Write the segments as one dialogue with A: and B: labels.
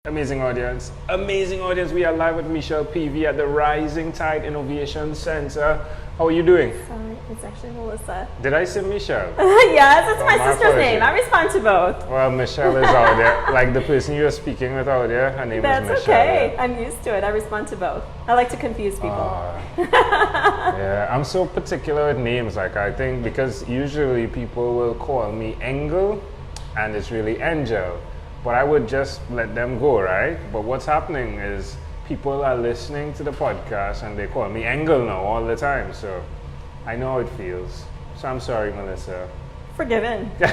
A: Amazing audience. Amazing audience. We are live with Melissa Peavey at the Rising Tide Innovation Center. How are you doing?
B: Sorry, it's actually Melissa.
A: Did I say Michelle?
B: Yes, it's my sister's
A: apologies.
B: name. I respond to both.
A: Well, Michelle is out there. Like the person you're speaking with out there, her name is Michelle.
B: That's okay. I'm used to it. I respond to both. I like to confuse people.
A: Yeah, I'm so particular with names. Like I think because usually people will call me Engel and it's really Angel. But I would just let them go, right? But what's happening is people are listening to the podcast and they call me Engel now all the time. So I know how it feels. So I'm sorry, Melissa.
B: Forgiven.
A: Nice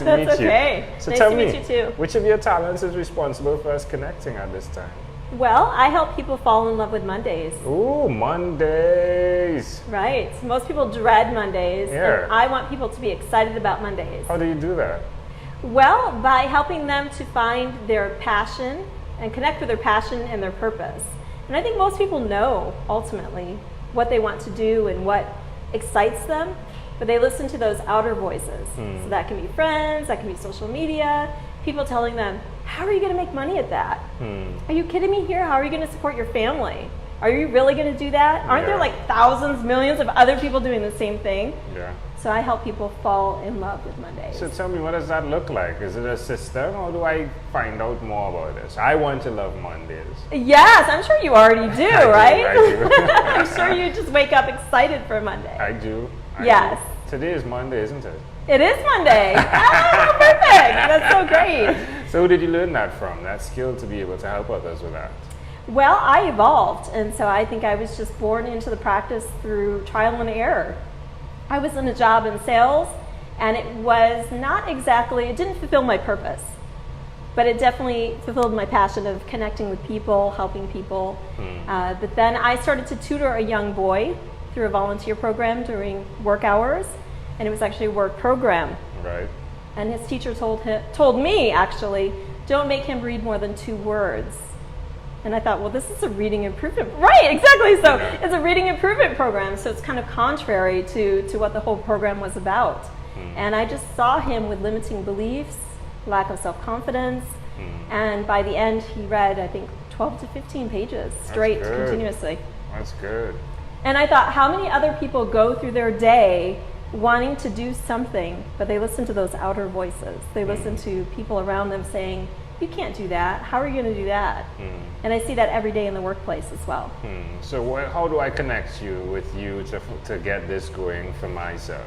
A: to
B: That's
A: meet
B: okay.
A: you. So
B: Nice
A: tell
B: to
A: me,
B: meet you too.
A: which of your talents is responsible for us connecting at this time?
B: Well, I help people fall in love with Mondays.
A: Ooh, Mondays.
B: Right. Most people dread Mondays.
A: Yeah.
B: And I want people to be excited about Mondays.
A: How do you do that?
B: Well, by helping them to find their passion and connect with their passion and their purpose. And I think most people know ultimately what they want to do and what excites them, but they listen to those outer voices. So that can be friends, that can be social media, people telling them, how are you going to make money at that? Are you kidding me here? How are you going to support your family? Are you really going to do that? Aren't there like thousands, millions of other people doing the same thing?
A: Yeah.
B: So I help people fall in love with Mondays.
A: So tell me, what does that look like? Is it a system, or do I find out more about this? I want to love Mondays.
B: Yes, I'm sure you already do, right?
A: I do.
B: I'm sure you just wake up excited for Monday.
A: I do.
B: Yes.
A: Do. Today is Monday, isn't it?
B: It is Monday. Oh, perfect. That's so great.
A: So who did you learn that from, that skill to be able to help others with that?
B: Well, I evolved, and so I think I was just born into the practice through trial and error. I was in a job in sales, and it was not exactly, it didn't fulfill my purpose, but it definitely fulfilled my passion of connecting with people, helping people. But then I started to tutor a young boy through a volunteer program during work hours, and it was actually a work program.
A: Right.
B: And his teacher told me, actually, don't make him read more than 2 words. And I thought, well, this is a reading improvement. Right, exactly. So it's a reading improvement program. So it's kind of contrary to what the whole program was about. And I just saw him with limiting beliefs, lack of self-confidence. And by the end, he read, I think, 12 to 15 pages straight, continuously.
A: That's good.
B: And I thought, how many other people go through their day wanting to do something, but they listen to those outer voices. They listen to people around them saying, you can't do that. How are you going to do that? And I see that every day in the workplace as well.
A: So how do I connect with you to get this going for myself?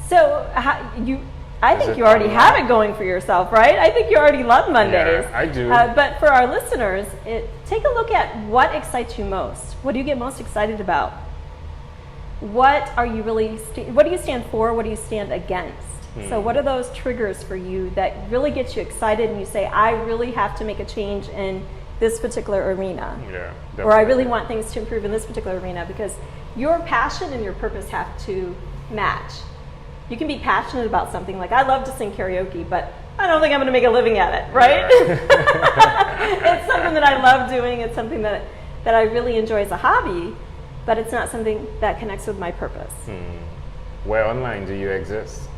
B: So I think you already have it going for yourself, right? I think you already love Mondays.
A: Yeah, I do.
B: But for our listeners, take a look at what excites you most. What do you get most excited about? What do you stand for? What do you stand against? So what are those triggers for you that really get you excited and you say, I really have to make a change in this particular arena?
A: Yeah, definitely.
B: Or I really want things to improve in this particular arena, because your passion and your purpose have to match. You can be passionate about something, like I love to sing karaoke, but I don't think I'm going to make a living at it, right?
A: Yeah.
B: It's something that I love doing. It's something that I really enjoy as a hobby, but it's not something that connects with my purpose.
A: Where online do you exist?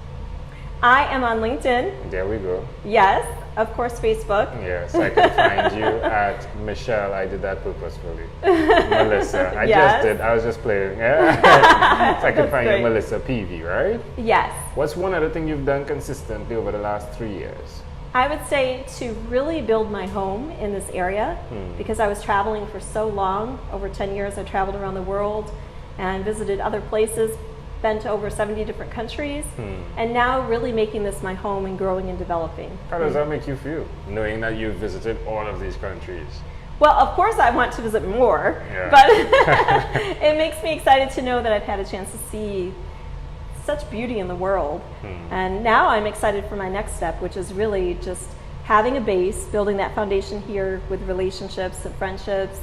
B: I am on LinkedIn.
A: There we go.
B: Yes, of course, Facebook.
A: Yes, I can find you at Michelle. I did that purposefully. Melissa. I just did. I was just playing. Yeah. So I can find you, Melissa Peavey, right?
B: Yes.
A: What's one other thing you've done consistently over the last 3 years?
B: I would say to really build my home in this area, because I was traveling for so long. Over 10 years, I traveled around the world and visited other places, been to over 70 different countries, and now really making this my home and growing and developing.
A: How does that make you feel, knowing that you've visited all of these countries?
B: Well, of course I want to visit more, but it makes me excited to know that I've had a chance to see such beauty in the world. And now I'm excited for my next step, which is really just having a base, building that foundation here with relationships and friendships,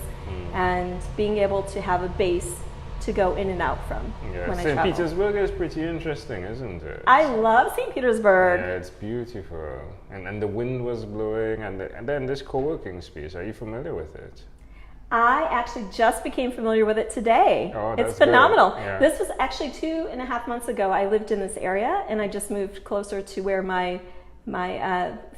B: and being able to have a base to go in and out from when I travel.
A: St. Petersburg is pretty interesting, isn't it?
B: I love St. Petersburg.
A: Yeah, it's beautiful. And the wind was blowing, and then this co-working space, are you familiar with it?
B: I actually just became familiar with it today.
A: Oh, that's
B: it's phenomenal.
A: Yeah.
B: This was actually 2.5 months ago. I lived in this area, and I just moved closer to where my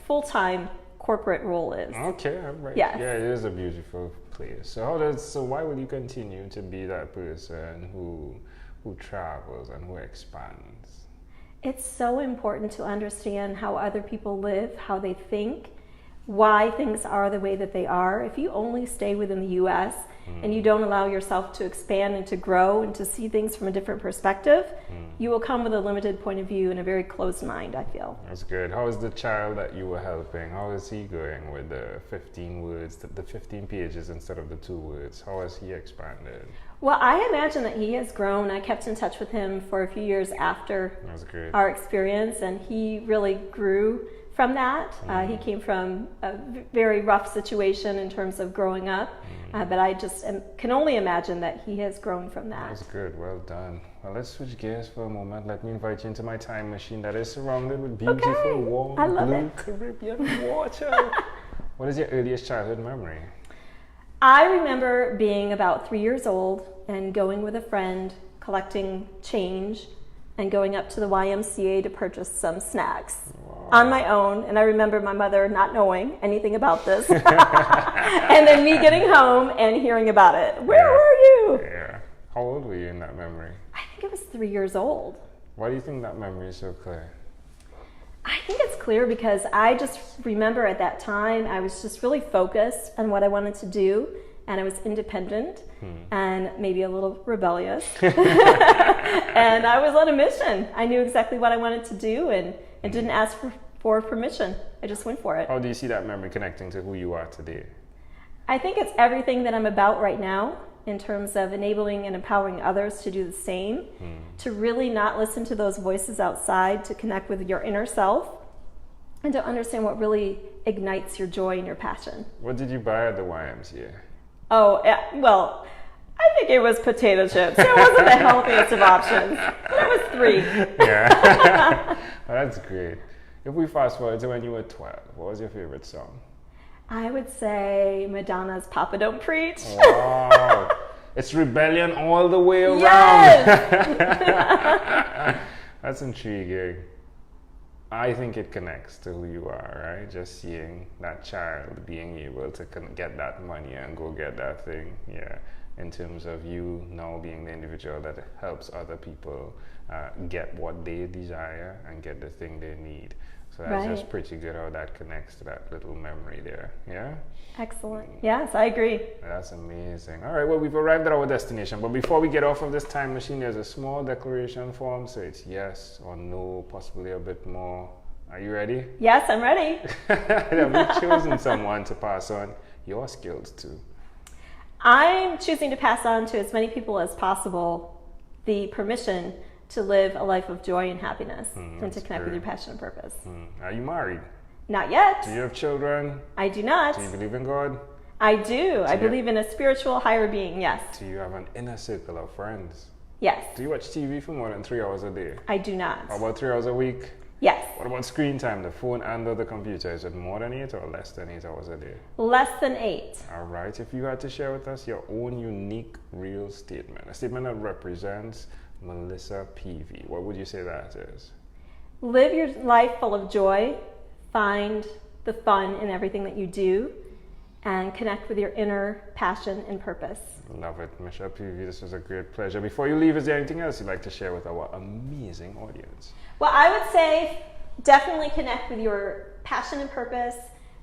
B: full-time corporate role is.
A: Okay, all right.
B: Yes.
A: Yeah, it is a beautiful place. So why will you continue to be that person who travels and who expands?
B: It's so important to understand how other people live, how they think, why things are the way that they are. If you only stay within the US and you don't allow yourself to expand and to grow and to see things from a different perspective, you will come with a limited point of view and a very closed mind, I feel.
A: That's good. How is the child that you were helping? How is he going with the 15 words, the 15 pages instead of the 2 words? How has he expanded?
B: Well, I imagine that he has grown. I kept in touch with him for a few years after our experience, and he really grew from that. He came from a very rough situation in terms of growing up, but I just can only imagine that he has grown from that.
A: That's good. Well done. Well, let's switch gears for a moment. Let me invite you into my time machine that is surrounded with beautiful, warm, blue Caribbean water. What is your earliest childhood memory?
B: I remember being about 3 years old and going with a friend, collecting change, and going up to the YMCA to purchase some snacks on my own. And I remember my mother not knowing anything about this. And then me getting home and hearing about it. Where were you?
A: Yeah. How old were you in that memory?
B: I think I was 3 years old.
A: Why do you think that memory is so clear?
B: I think it's clear because I just remember at that time I was just really focused on what I wanted to do, and I was independent and maybe a little rebellious. And I was on a mission. I knew exactly what I wanted to do and didn't ask for permission. I just went for it.
A: How do you see that memory connecting to who you are today?
B: I think it's everything that I'm about right now in terms of enabling and empowering others to do the same, to really not listen to those voices outside, to connect with your inner self, and to understand what really ignites your joy and your passion.
A: What did you buy at the YMCA?
B: Oh, well, I think it was potato chips. It wasn't the healthiest of options. But I was 3.
A: Yeah. Well, that's great. If we fast forward to when you were 12, what was your favorite song?
B: I would say Madonna's Papa Don't Preach.
A: Wow. It's rebellion all the way around.
B: Yes!
A: That's intriguing. I think it connects to who you are, right? Just seeing that child being able to get that money and go get that thing. Yeah. In terms of you now being the individual that helps other people get what they desire and get the thing they need. So that's just pretty good how that connects to that little memory there. Yeah?
B: Excellent. Yes, I agree.
A: That's amazing. All right, well, we've arrived at our destination. But before we get off of this time machine, there's a small declaration form. So it's yes or no, possibly a bit more. Are you ready?
B: Yes, I'm ready.
A: Have you chosen someone to pass on your skills to?
B: I'm choosing to pass on to as many people as possible the permission to live a life of joy and happiness and to connect with your passion and purpose.
A: Are you married?
B: Not yet.
A: Do you have children?
B: I do not.
A: Do you believe in God?
B: I do. I believe in a spiritual higher being, yes.
A: Do you have an inner circle of friends?
B: Yes.
A: Do you watch TV for more than 3 hours a day?
B: I do not.
A: How about 3 hours a week?
B: Yes.
A: What about screen time, the phone and or the computer? Is it more than 8 or less than 8 hours a day?
B: Less than 8.
A: All right. If you had to share with us your own unique, real statement, a statement that represents Melissa Peavey, what would you say that is?
B: Live your life full of joy. Find the fun in everything that you do, and connect with your inner passion and purpose.
A: Love it, Melissa Peavey. This was a great pleasure. Before you leave, is there anything else you'd like to share with our amazing audience?
B: Well, I would say definitely connect with your passion and purpose.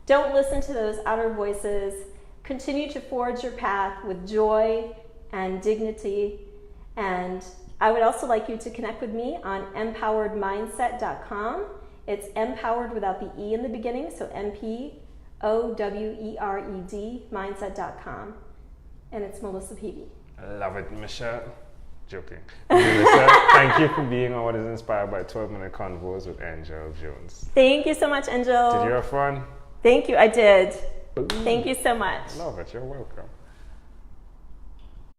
B: Don't listen to those outer voices. Continue to forge your path with joy and dignity. And I would also like you to connect with me on empoweredmindset.com. It's empowered without the E in the beginning, so MPOWERED, mindset.com. And it's Melissa Peavey.
A: I love it, Michelle. Joking. Melissa, thank you for being on What is Inspired by 12-Minute Convos with Angel Jones.
B: Thank you so much, Angel.
A: Did you have fun?
B: Thank you, I did. Thank you so much.
A: Love it, you're welcome.